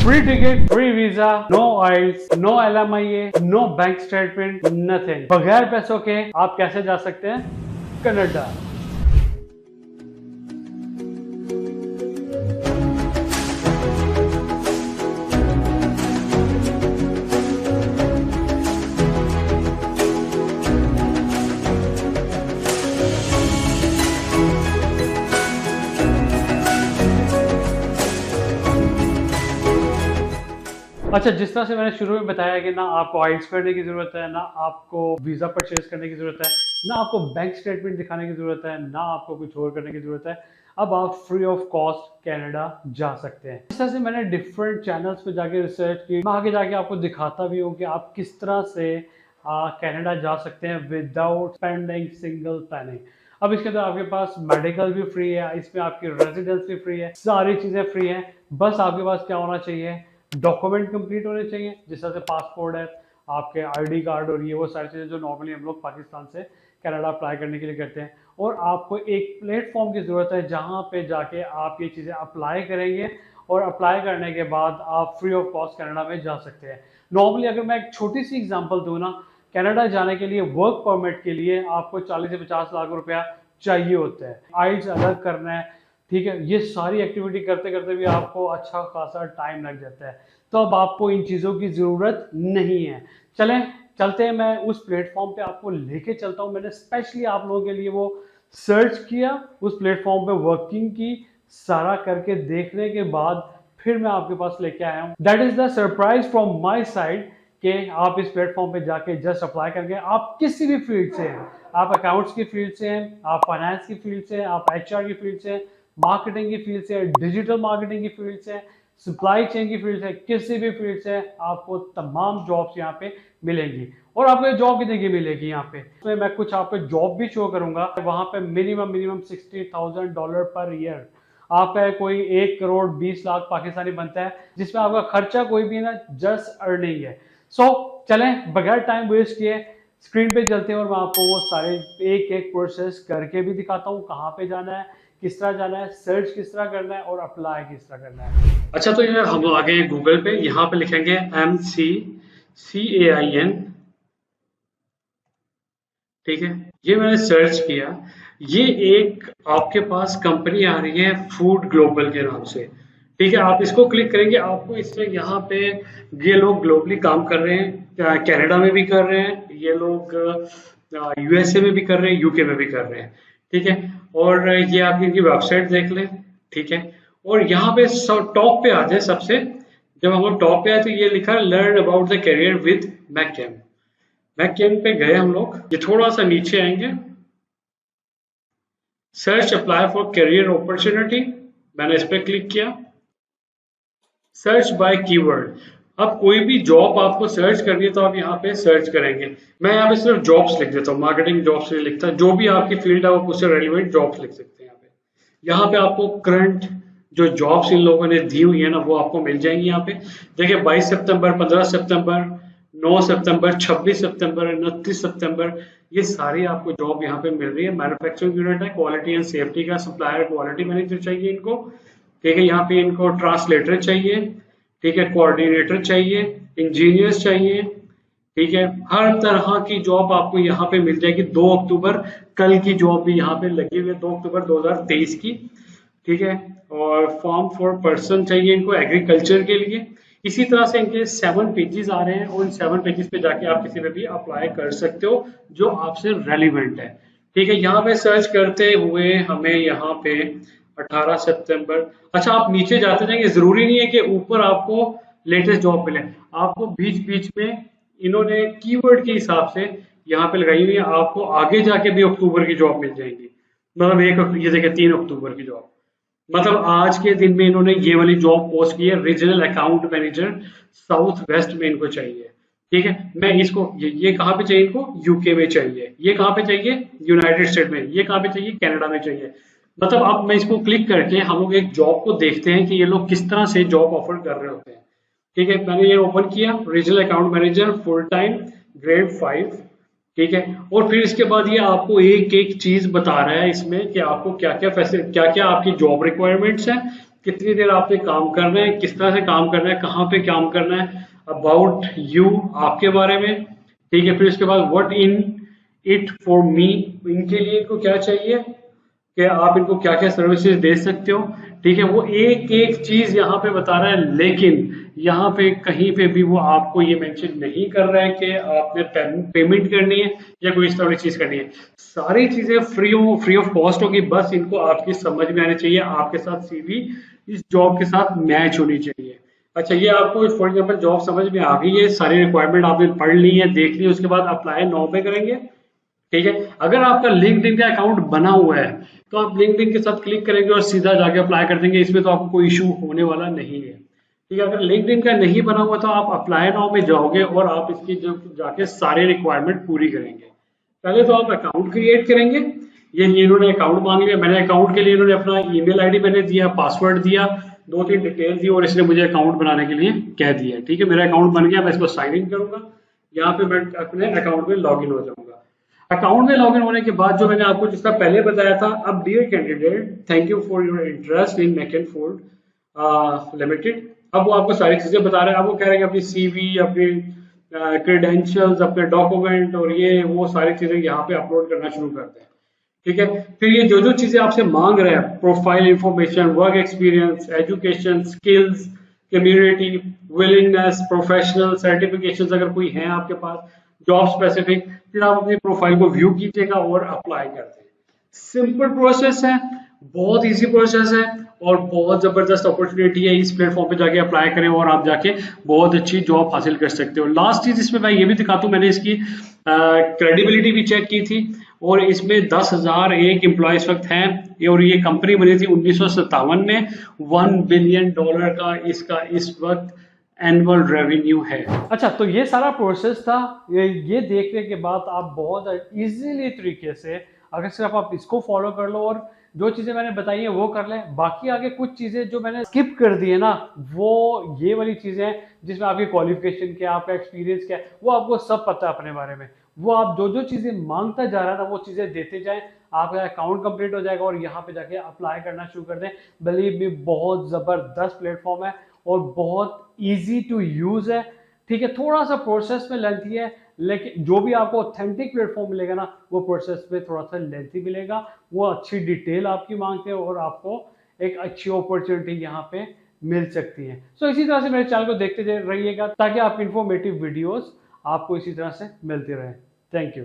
Free ticket, free visa, no IELTS, no LMIA, no bank statement, nothing. बगैर पैसों के आप कैसे जा सकते हैं कनाडा। अच्छा, जिस तरह से मैंने शुरू में बताया कि ना आपको आइल्स करने की ज़रूरत है, ना आपको वीज़ा परचेज करने की ज़रूरत है, ना आपको बैंक स्टेटमेंट दिखाने की ज़रूरत है, ना आपको कुछ और करने की ज़रूरत है। अब आप फ्री ऑफ कॉस्ट कनाडा जा सकते हैं। इस तरह से मैंने डिफरेंट चैनल्स पे जाके रिसर्च की। मैं आगे जाके आपको दिखाता भी हूँ कि आप किस तरह से कनाडा जा सकते हैं विदाउट स्पेंडिंग सिंगल पेनी। अब इसके अंदर आपके पास मेडिकल भी फ्री है, इसमें आपकी रेजिडेंस भी फ्री है, सारी चीज़ें फ्री हैं। बस आपके पास क्या होना चाहिए, डॉक्यूमेंट कंप्लीट होने चाहिए, जिस तरह से पासपोर्ट है, आपके आईडी कार्ड और ये वो सारी चीज़ें जो नॉर्मली हम लोग पाकिस्तान से कनाडा अप्लाई करने के लिए करते हैं। और आपको एक प्लेटफॉर्म की ज़रूरत है जहाँ पे जाके आप ये चीज़ें अप्लाई करेंगे और अप्लाई करने के बाद आप फ्री ऑफ कॉस्ट कनाडा में जा सकते हैं। नॉर्मली अगर मैं एक छोटी सी एग्जांपल दूँ ना, कनाडा जाने के लिए वर्क परमिट के लिए आपको 40 से 50 लाख रुपया चाहिए होता है। आइल्स अलग करना है, ठीक है, ये सारी एक्टिविटी करते करते भी आपको अच्छा खासा टाइम लग जाता है। तो अब आपको इन चीज़ों की ज़रूरत नहीं है। चलते हैं, मैं उस प्लेटफॉर्म पे आपको लेके चलता हूँ। मैंने स्पेशली आप लोगों के लिए वो सर्च किया, उस प्लेटफॉर्म पे वर्किंग की, सारा करके देखने के बाद फिर मैं आपके पास लेके आया हूँ। That is the surprise from my side कि आप इस प्लेटफॉर्म पे जाके जस्ट अप्लाई करके आप किसी भी फील्ड से हैं, आप अकाउंट्स की फील्ड से हैं, आप फाइनेंस की फील्ड से हैं, आप HR की फील्ड से हैं, मार्केटिंग की फील्ड से, डिजिटल मार्केटिंग की फील्ड से, सप्लाई चेन की फील्ड से, किसी भी फील्ड से आपको तमाम जॉब्स यहाँ पे मिलेंगी। और आपको जॉब कितने की मिलेगी यहाँ पे, तो मैं कुछ आपको जॉब भी शो करूंगा। वहां पे मिनिमम $60,000 पर ईयर आपका कोई 1 करोड़ 20 लाख पाकिस्तानी बनता है, जिसमें आपका खर्चा कोई भी ना, जस्ट अर्निंग है। सो चलें बगैर टाइम वेस्ट किए स्क्रीन पे चलते हैं और मैं आपको वो सारे एक एक प्रोसेस करके भी दिखाता हूँ, कहाँ पे जाना है, किस तरह जाना है, सर्च किस तरह करना है और अप्लाई किस तरह करना है। अच्छा, तो ये हम आगे गूगल पे यहाँ पे लिखेंगे MCCAIN, ठीक है, ये मैंने सर्च किया। ये एक आपके पास कंपनी आ रही है फूड ग्लोबल के नाम से, ठीक है। आप इसको क्लिक करेंगे, आपको इससे यहाँ पे ये लोग ग्लोबली काम कर रहे हैं, कनाडा में भी कर रहे हैं, ये लोग USA में भी कर रहे हैं, UK में भी कर रहे हैं, ठीक है। और ये आप इनकी वेबसाइट देख लें, ठीक है। और यहाँ पे टॉप पे आ जाए सबसे, जब हम लोग टॉप पे आए तो ये लिखा है learn about the career with McCain पे गए हम लोग। ये थोड़ा सा नीचे आएंगे, search apply for career opportunity, मैंने इस पर क्लिक किया। सर्च बाय कीवर्ड, अब कोई भी जॉब आपको सर्च करनी है तो आप यहाँ पे सर्च करेंगे। मैं यहाँ पे सिर्फ जॉब्स लिख देता हूँ, मार्केटिंग जॉब्स नहीं लिखता, जो भी आपकी फील्ड है आप उससे रेलिवेंट जॉब्स लिख सकते हैं। यहाँ पे आपको करंट जो जॉब्स इन लोगों ने दी हुई है ना, वो आपको मिल जाएंगी। यहाँ पे देखिए 22 सितंबर, 15 सितंबर, 9 सितंबर, 26 सितंबर, 29 सितंबर, ये सारी आपको जॉब यहाँ पे मिल रही है। मैन्युफैक्चरिंग यूनिट है, क्वालिटी एंड सेफ्टी का, सप्लायर क्वालिटी मैनेजर चाहिए इनको, ठीक है। यहाँ पे इनको ट्रांसलेटर चाहिए, ठीक है, कोऑर्डिनेटर चाहिए, इंजीनियर्स चाहिए, ठीक है। हर तरह की जॉब आपको यहाँ पे मिल जाएगी। 2 अक्टूबर कल की जॉब भी यहाँ पे लगी हुई है, 2 अक्टूबर 2023 की, ठीक है। और फॉर्म फॉर पर्सन चाहिए इनको एग्रीकल्चर के लिए। इसी तरह से इनके 7 पेजेस आ रहे हैं और इन 7 पेजेस पे जाके आप किसी पे भी अप्लाई कर सकते हो जो आपसे रेलिवेंट है, ठीक है। यहाँ पे सर्च करते हुए हमें यहाँ पे 18 सितंबर, अच्छा आप नीचे जाते जाएंगे, जरूरी नहीं है कि ऊपर आपको लेटेस्ट जॉब मिले, आपको बीच बीच में इन्होंने कीवर्ड के हिसाब से यहाँ पे लगाई हुई है, आपको आगे जाके भी अक्टूबर की जॉब मिल जाएगी। मतलब ये देखिए 3 अक्टूबर की जॉब, मतलब आज के दिन में इन्होंने ये वाली जॉब पोस्ट की है, regional account manager south west में इनको चाहिए, ठीक है। मैं इसको ये कहाँ पे चाहिए इनको, UK में चाहिए, ये कहाँ पे चाहिए, यूनाइटेड स्टेट में, ये कहाँ पे चाहिए, कनाडा में चाहिए। मतलब अब मैं इसको क्लिक करके हम लोग एक जॉब को देखते हैं कि ये लोग किस तरह से जॉब ऑफर कर रहे होते हैं, ठीक है। मैंने ये ओपन किया, regional account manager full time grade 5, ठीक है। और फिर इसके बाद ये आपको एक एक चीज बता रहा है इसमें कि आपको क्या क्या आपकी जॉब रिक्वायरमेंट्स हैं, कितनी देर आपने काम करना है, किस तरह से काम करना है, कहाँ पे काम करना है, अबाउट यू, आपके बारे में, ठीक है। फिर उसके बाद what in it for me, इनके लिए इनको क्या चाहिए, कि आप इनको क्या क्या सर्विसेज दे सकते हो, ठीक है। वो एक एक चीज यहाँ पे बता रहा है, लेकिन यहाँ पे कहीं पे भी वो आपको ये मेंशन नहीं कर रहा है कि आपने पेमेंट करनी है या कोई इस तरह की चीज करनी है। सारी चीजें फ्री ऑफ कॉस्ट होगी, बस इनको आपकी समझ में आनी चाहिए, आपके साथ सीवी इस जॉब के साथ मैच होनी चाहिए। अच्छा, ये आपको फॉर एग्जाम्पल जॉब समझ में आ गई है, सारी रिक्वायरमेंट आपने पढ़ ली है, देख ली है, उसके बाद अप्लाई नाउ पे करेंगे, ठीक है। अगर आपका लिंक्डइन का अकाउंट बना हुआ है तो आप लिंक्डइन के साथ क्लिक करेंगे और सीधा जाके अप्लाई कर देंगे, इसमें तो आपको कोई इशू होने वाला नहीं है, ठीक है। अगर लिंक्डइन का नहीं बना हुआ तो आप अप्लाई नाउ में जाओगे और आप इसकी जो जाके सारे रिक्वायरमेंट पूरी करेंगे। पहले तो आप अकाउंट क्रिएट करेंगे, ये इन्होंने अकाउंट मांग लिया, मैंने अकाउंट के लिए इन्होंने अपना ईमेल आईडी मैंने दिया, पासवर्ड दिया, 2-3 डिटेल दी और इसने मुझे अकाउंट बनाने के लिए कह दिया, ठीक है। मेरा अकाउंट बन गया, मैं इसको साइन इन करूंगा, यहाँ पे मैं अपने अकाउंट में लॉग इन हो जाऊंगा। अकाउंट में लॉगिन होने के बाद जो मैंने आपको जिसका पहले बताया था, अब dear candidate thank you for your interest in Mac and Ford limited, अब वो आपको सारी चीजें बता रहे हैं। अब वो कह रहे हैं कि अपनी सीवी, अपनी क्रेडेंशियल्स, अपने डॉक्यूमेंट और ये वो सारी चीजें यहाँ पे अपलोड करना शुरू कर दें, ठीक है। फिर ये जो जो चीजें आपसे मांग रहे हैं, profile information, work experience, education, skills, community, willingness, professional certifications अगर कोई है आपके पास, जॉब स्पेसिफिक, फिर आप अपनी प्रोफाइल को व्यू कीजिएगा और अप्लाई कर दें। सिंपल प्रोसेस है, बहुत इजी प्रोसेस है और बहुत जबरदस्त अपॉर्चुनिटी है। इस प्लेटफॉर्म पे जाके अप्लाई करें और आप जाके बहुत अच्छी जॉब हासिल कर सकते हो। लास्ट चीज इसमें मैं ये भी दिखाता हूँ, मैंने इसकी क्रेडिबिलिटी भी चेक की थी और इसमें 10,001 एम्प्लॉय इस वक्त हैं और ये कंपनी बनी थी 1957 में। $1 बिलियन का इसका इस वक्त एनुअल रेवेन्यू है। अच्छा, तो ये सारा प्रोसेस था। ये देखने के बाद आप बहुत इजीली तरीके से अगर सिर्फ आप इसको फॉलो कर लो और जो चीजें मैंने बताई है वो कर लें, बाकी आगे कुछ चीजें जो मैंने स्किप कर दी है ना, वो ये वाली चीजें हैं जिसमें आपकी क्वालिफिकेशन क्या, आपका एक्सपीरियंस क्या है, वो आपको सब पता है अपने बारे में। वो आप जो जो चीजें मांगता जा रहा है ना, वो चीजें देते जाएं, आपका अकाउंट कंप्लीट हो जाएगा और यहाँ पे जाके अप्लाई करना शुरू कर दें। बिलीव मी, बहुत जबरदस्त प्लेटफॉर्म है और बहुत इजी टू यूज है, ठीक है। थोड़ा सा प्रोसेस में लेंथी है, लेकिन जो भी आपको ऑथेंटिक प्लेटफॉर्म मिलेगा ना, वो प्रोसेस में थोड़ा सा लेंथी मिलेगा, वो अच्छी डिटेल आपकी मांगते हैं और आपको एक अच्छी अपॉर्चुनिटी यहाँ पे मिल सकती है। सो इसी तरह से मेरे चैनल को देखते रहिएगा ताकि आपकी इंफॉर्मेटिव वीडियोस आपको इसी तरह से मिलती रहे। Thank you.